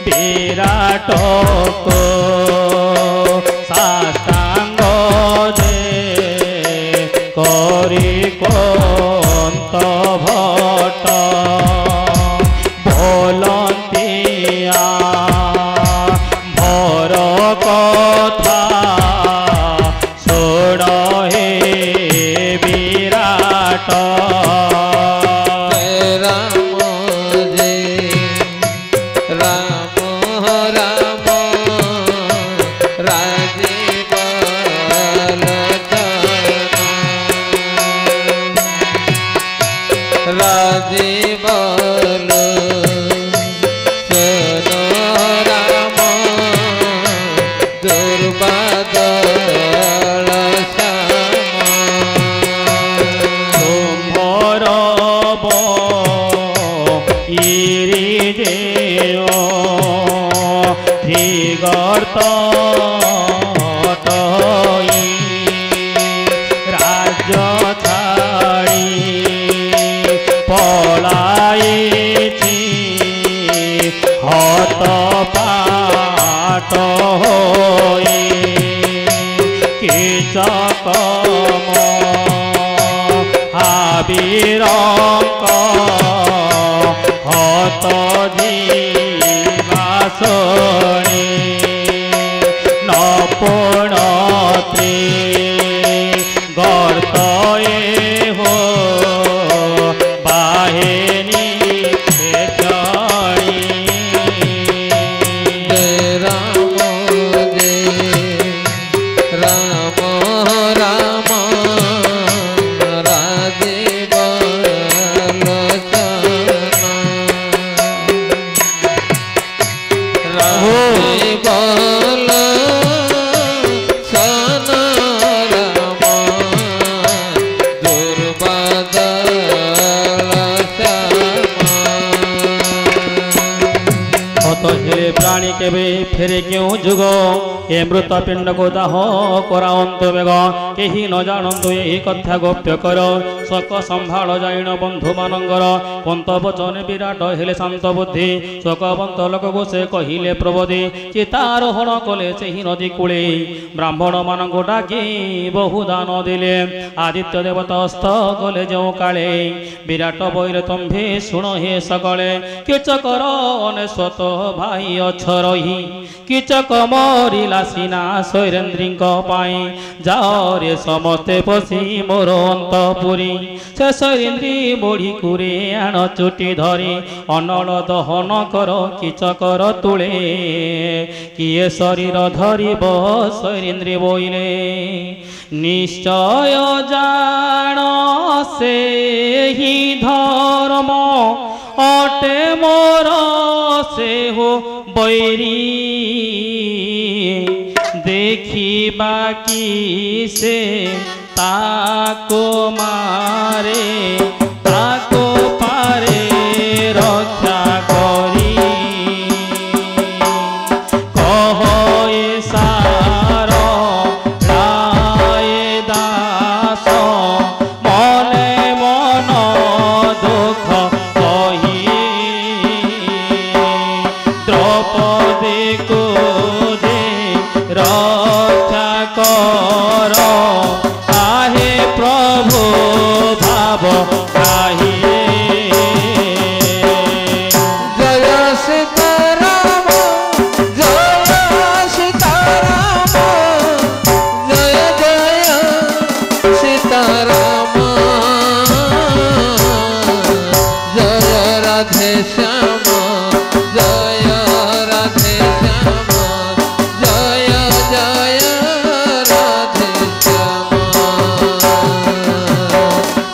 ବିରାଟକୁ ସାଷ୍ଟାଙ୍ଗ ଯେ କରି କନ୍ତ ଭଟ ବୋଲନ୍ତିଆ ଭର କଥା ଶୁଣ ହେ ବିରାଟ রাজ্য ছাড়ি পলাইছি হত পাট হই কীচক হাবিরঙ্ক হত জীবাসনি নপুণত্রী গর্তয়ে হো বাহিনী খেচড়ি রাম যে রাম রাম রাজীব লোচনা রাজীব ଫେରେ କେଉଁ ଯୁଗ ଏ ମୃତ ପିଣ୍ଡକୁ ଦାହ କରାଅନ୍ତୁ ବେଗ କେହି ନ ଜାଣନ୍ତୁ ଏହି କଥା ଗୋପ୍ୟ କର ଶୋକ ସମ୍ଭାଳ ଯାଇଣ ବନ୍ଧୁମାନଙ୍କର ପନ୍ତ ବଚନ ବିରାଟ ହେଲେ ଶାନ୍ତ ବୁଦ୍ଧି ଶୋକବନ୍ତ ଲୋକକୁ ସେ କହିଲେ ପ୍ରବୋଧି ଚିତାରୋହଣ କଲେ ସେହି ନଦୀ କୂଳେ ବ୍ରାହ୍ମଣ ମାନଙ୍କୁ ଡାକି ବହୁ ଦାନ ଦେଲେ ଆଦିତ୍ୟ ଦେବତା ଅସ୍ତ ଗଲେ ଯେଉଁ କାଳେ ବିରାଟ ବୈରେ ତମ୍ଭେ ଶୁଣ ହେ ସକଳେ କିଚକର ଅନେଶ୍ୱତ ଭାଇ ଅଛ ରହି କିଚକ ମରିଲା ସିନା ଶୈରେନ୍ଦ୍ରୀଙ୍କ ପାଇଁ ଯାଅରେ ସମସ୍ତେ ପଶି ମୋର ଅନ୍ତପୁରୀ ସେ ଶୈରେନ୍ଦ୍ରୀ ବଢ଼ିକୁରେ ଆଣ ଚୁଟି ଧରି ଅନଳ ଦହନ କର କିଚକର ତୁଳେ କିଏ ଶରୀର ଧରିବ ଶୈରେନ୍ଦ୍ରୀ ବୋଇଲେ ନିଶ୍ଚୟ ଜାଣ ସେହି ଧର୍ମ ଅଟେ ମୋର ସେ ହୋ ବୈରୀ ଦେଖିବା କି ସେ ତାକୁ ମାରେ ତାକୁ ପାରେ ରକ୍ଷା କରି କହ ଏ ସାର ରାୟ ଦାସ ମନେ ମନ ଦୁଃଖ କହି ଦ୍ରୌପଦୀକୁ ଯେ ରକ୍ଷା କର ଆହେ ପ୍ରଭୁ ଭାବ କାହି ଜୟ ସୀତାରାମ ଜୟ ସୀତାରାମ ଜୟ ଜୟ ସୀତାରାମ ଜୟ ରାଧେ ଶ୍ୟାମ ଜୟ ରାଧେ ଶ୍ୟାମ ଜୟ ଜୟ ରାଧେ ଶ୍ୟାମ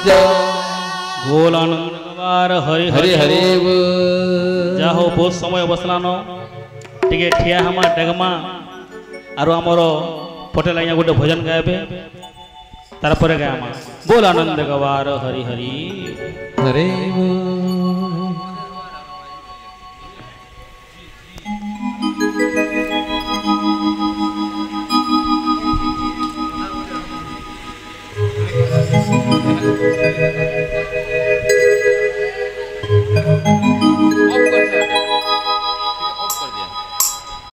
ଜୟ बोल आनंद कुमार हरि हरि हरि जा हो बहुत समय बसलान टिके ठिया हमा डगमा आरो हमर पटेल आइया गोटे भजन गायबे तार परे गायमा बोल आनंद गवार हरि हरि हरि